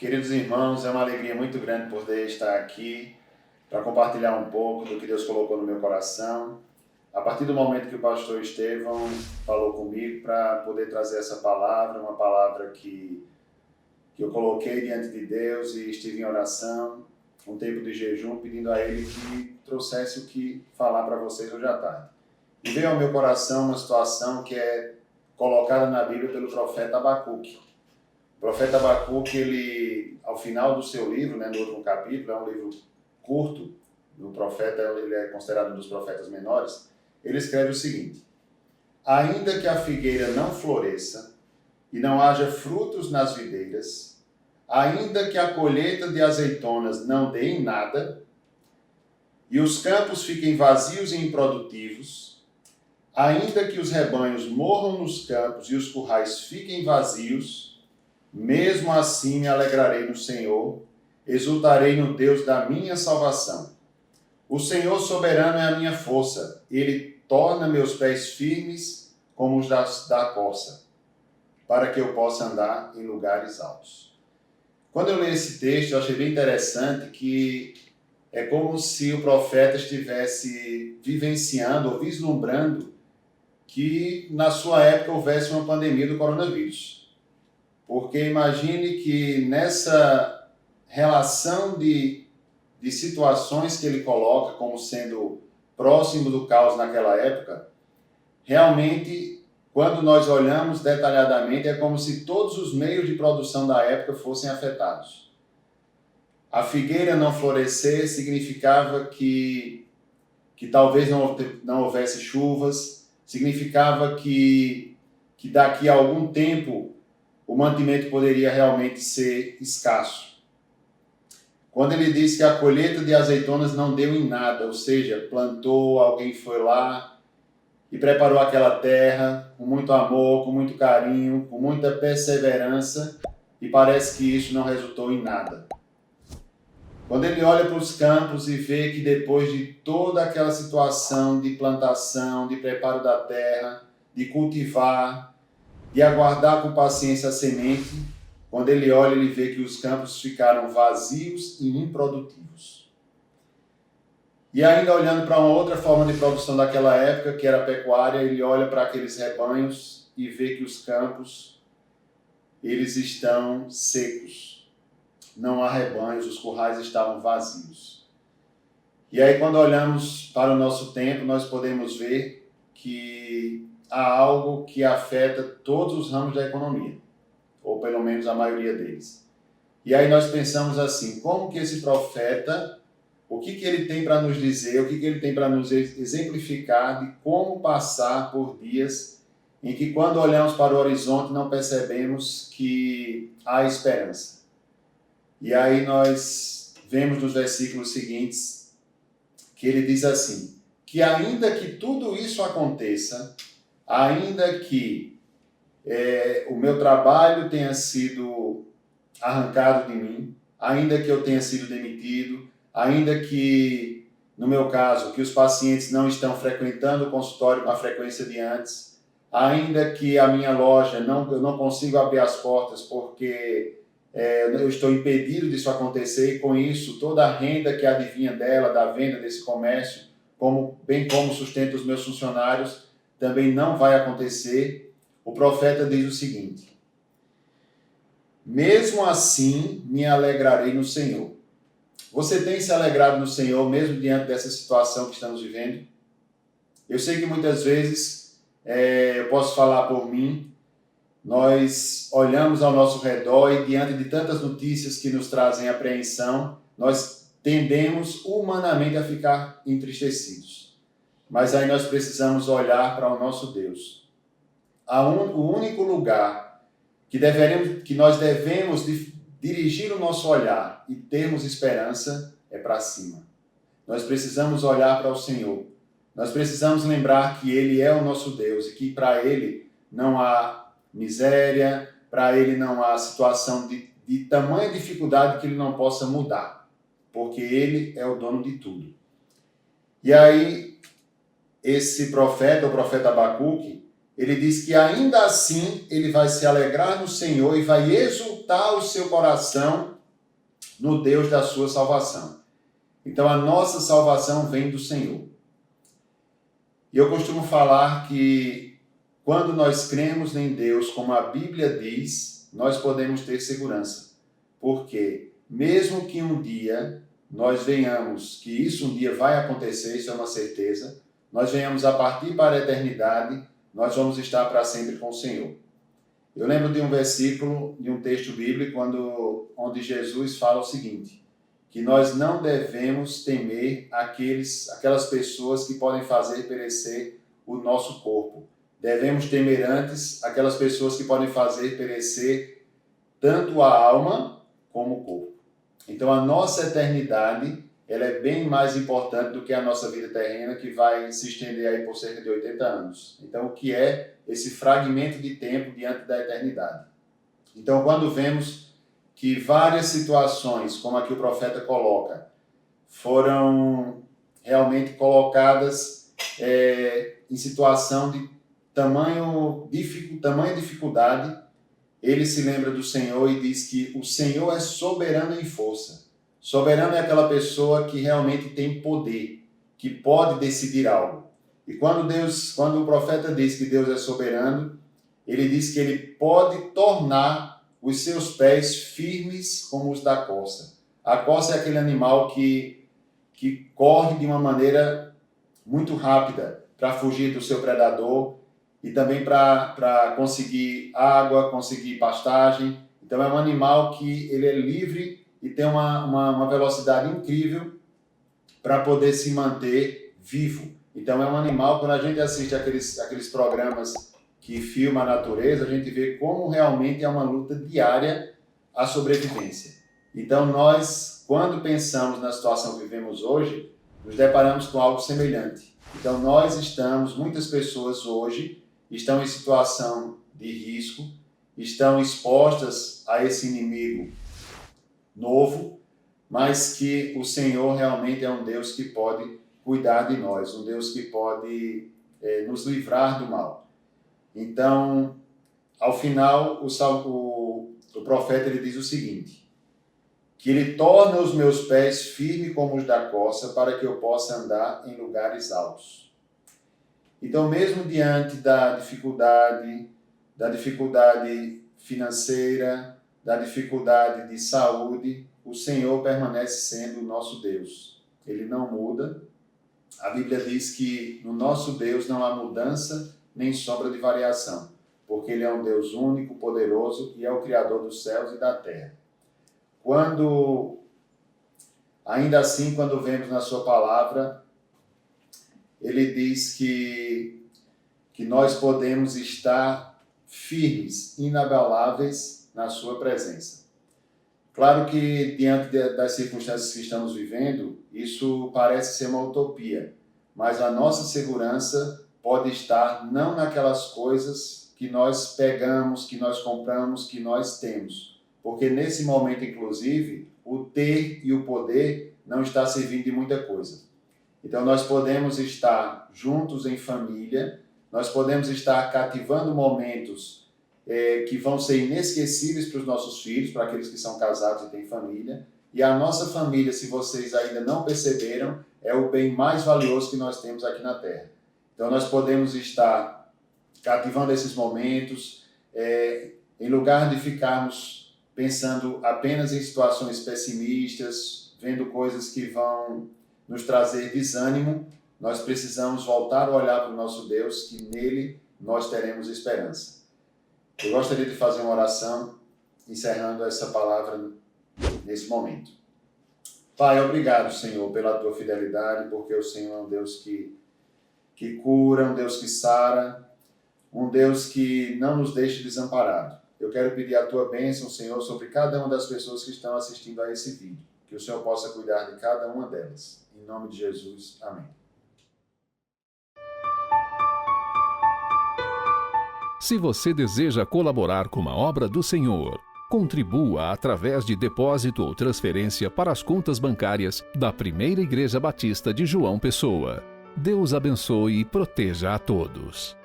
Queridos irmãos, é uma alegria muito grande poder estar aqui para compartilhar um pouco do que Deus colocou no meu coração. A partir do momento que o pastor Estevão falou comigo para poder trazer essa palavra, uma palavra que eu coloquei diante de Deus e estive em oração, um tempo de jejum, pedindo a Ele que trouxesse o que falar para vocês hoje à tarde. E veio ao meu coração uma situação que é colocada na Bíblia pelo profeta Abacuque. O profeta Abacuque, ele, ao final do seu livro, no último capítulo, é um livro curto, do profeta, ele é considerado um dos profetas menores, ele escreve o seguinte: ainda que a figueira não floresça e não haja frutos nas videiras, ainda que a colheita de azeitonas não dê em nada, e os campos fiquem vazios e improdutivos, ainda que os rebanhos morram nos campos e os currais fiquem vazios, mesmo assim me alegrarei no Senhor, exultarei no Deus da minha salvação. O Senhor soberano é a minha força, Ele torna meus pés firmes como os da corça, para que eu possa andar em lugares altos. Quando eu li esse texto, eu achei bem interessante que é como se o profeta estivesse vivenciando ou vislumbrando que na sua época houvesse uma pandemia do coronavírus. Porque imagine que nessa relação de situações que ele coloca como sendo próximo do caos naquela época, realmente, quando nós olhamos detalhadamente, é como se todos os meios de produção da época fossem afetados. A figueira não florescer significava que talvez não houvesse chuvas, significava que daqui a algum tempo o mantimento poderia realmente ser escasso. Quando ele diz que a colheita de azeitonas não deu em nada, ou seja, plantou, alguém foi lá e preparou aquela terra com muito amor, com muito carinho, com muita perseverança, e parece que isso não resultou em nada. Quando ele olha para os campos e vê que depois de toda aquela situação de plantação, de preparo da terra, de cultivar, de aguardar com paciência a semente, quando ele olha, ele vê que os campos ficaram vazios e improdutivos. E ainda olhando para uma outra forma de produção daquela época, que era a pecuária, ele olha para aqueles rebanhos e vê que os campos, eles estão secos. Não há rebanhos, os currais estavam vazios. E aí, quando olhamos para o nosso tempo, nós podemos ver que há algo que afeta todos os ramos da economia, ou pelo menos a maioria deles. E aí nós pensamos assim, como que esse profeta, o que ele tem para nos dizer, o que ele tem para nos exemplificar de como passar por dias em que, quando olhamos para o horizonte, não percebemos que há esperança. E aí nós vemos nos versículos seguintes que ele diz assim, que ainda que tudo isso aconteça, ainda que o meu trabalho tenha sido arrancado de mim, ainda que eu tenha sido demitido, ainda que, no meu caso, que os pacientes não estão frequentando o consultório com a frequência de antes, ainda que a minha loja eu não consigo abrir as portas porque eu estou impedido disso acontecer, e com isso toda a renda que advinha dela, da venda desse comércio, bem como sustenta os meus funcionários, também não vai acontecer. O profeta diz o seguinte: mesmo assim me alegrarei no Senhor. Você tem se alegrado no Senhor mesmo diante dessa situação que estamos vivendo? Eu sei que muitas vezes, eu posso falar por mim, nós olhamos ao nosso redor e diante de tantas notícias que nos trazem apreensão, nós tendemos humanamente a ficar entristecidos. Mas aí nós precisamos olhar para o nosso Deus. O único lugar que nós devemos dirigir o nosso olhar e termos esperança é para cima. Nós precisamos olhar para o Senhor. Nós precisamos lembrar que Ele é o nosso Deus e que para Ele não há miséria, para Ele não há situação de tamanha dificuldade que Ele não possa mudar, porque Ele é o dono de tudo. E aí, esse profeta, o profeta Abacuque, ele diz que ainda assim ele vai se alegrar no Senhor e vai exultar o seu coração no Deus da sua salvação. Então a nossa salvação vem do Senhor. E eu costumo falar que quando nós cremos em Deus, como a Bíblia diz, nós podemos ter segurança. Porque mesmo que um dia nós venhamos, que isso um dia vai acontecer, isso é uma certeza, nós venhamos a partir para a eternidade, nós vamos estar para sempre com o Senhor. Eu lembro de um versículo, de um texto bíblico, onde Jesus fala o seguinte, que nós não devemos temer aquelas pessoas que podem fazer perecer o nosso corpo. Devemos temer antes aquelas pessoas que podem fazer perecer tanto a alma como o corpo. Então a nossa eternidade, ela é bem mais importante do que a nossa vida terrena, que vai se estender aí por cerca de 80 anos. Então o que é esse fragmento de tempo diante da eternidade? Então quando vemos que várias situações, como aqui o profeta coloca, foram realmente colocadas em situação de tamanha dificuldade, ele se lembra do Senhor e diz que o Senhor é soberano em força. Soberano é aquela pessoa que realmente tem poder, que pode decidir algo. E quando o profeta diz que Deus é soberano, ele diz que ele pode tornar os seus pés firmes como os da corça. A corça é aquele animal que corre de uma maneira muito rápida para fugir do seu predador e também para conseguir água, conseguir pastagem. Então é um animal que ele é livre e tem uma velocidade incrível para poder se manter vivo. Então é um animal, quando a gente assiste aqueles programas que filma a natureza, a gente vê como realmente é uma luta diária a sobrevivência. Então nós, quando pensamos na situação que vivemos hoje, nos deparamos com algo semelhante. Então muitas pessoas hoje estão em situação de risco, estão expostas a esse inimigo novo, mas que o Senhor realmente é um Deus que pode cuidar de nós, um Deus que pode nos livrar do mal. Então, ao final, o profeta ele diz o seguinte, que ele torna os meus pés firmes como os da corça, para que eu possa andar em lugares altos. Então, mesmo diante da dificuldade financeira, da dificuldade de saúde, o Senhor permanece sendo o nosso Deus. Ele não muda. A Bíblia diz que no nosso Deus não há mudança nem sombra de variação, porque Ele é um Deus único, poderoso e é o Criador dos céus e da terra. Ainda assim, quando vemos na sua palavra, Ele diz que nós podemos estar firmes, inabaláveis na sua presença. Claro que, diante das circunstâncias que estamos vivendo, isso parece ser uma utopia, mas a nossa segurança pode estar não naquelas coisas que nós pegamos, que nós compramos, que nós temos. Porque nesse momento, inclusive, o ter e o poder não está servindo de muita coisa. Então nós podemos estar juntos em família, nós podemos estar cativando momentos que vão ser inesquecíveis para os nossos filhos, para aqueles que são casados e têm família. E a nossa família, se vocês ainda não perceberam, é o bem mais valioso que nós temos aqui na Terra. Então nós podemos estar cativando esses momentos, em lugar de ficarmos pensando apenas em situações pessimistas, vendo coisas que vão nos trazer desânimo, nós precisamos voltar a olhar para o nosso Deus, que nele nós teremos esperança. Eu gostaria de fazer uma oração, encerrando essa palavra nesse momento. Pai, obrigado, Senhor, pela tua fidelidade, porque o Senhor é um Deus que cura, um Deus que sara, um Deus que não nos deixa desamparados. Eu quero pedir a tua bênção, Senhor, sobre cada uma das pessoas que estão assistindo a esse vídeo. Que o Senhor possa cuidar de cada uma delas. Em nome de Jesus. Amém. Se você deseja colaborar com a obra do Senhor, contribua através de depósito ou transferência para as contas bancárias da Primeira Igreja Batista de João Pessoa. Deus abençoe e proteja a todos.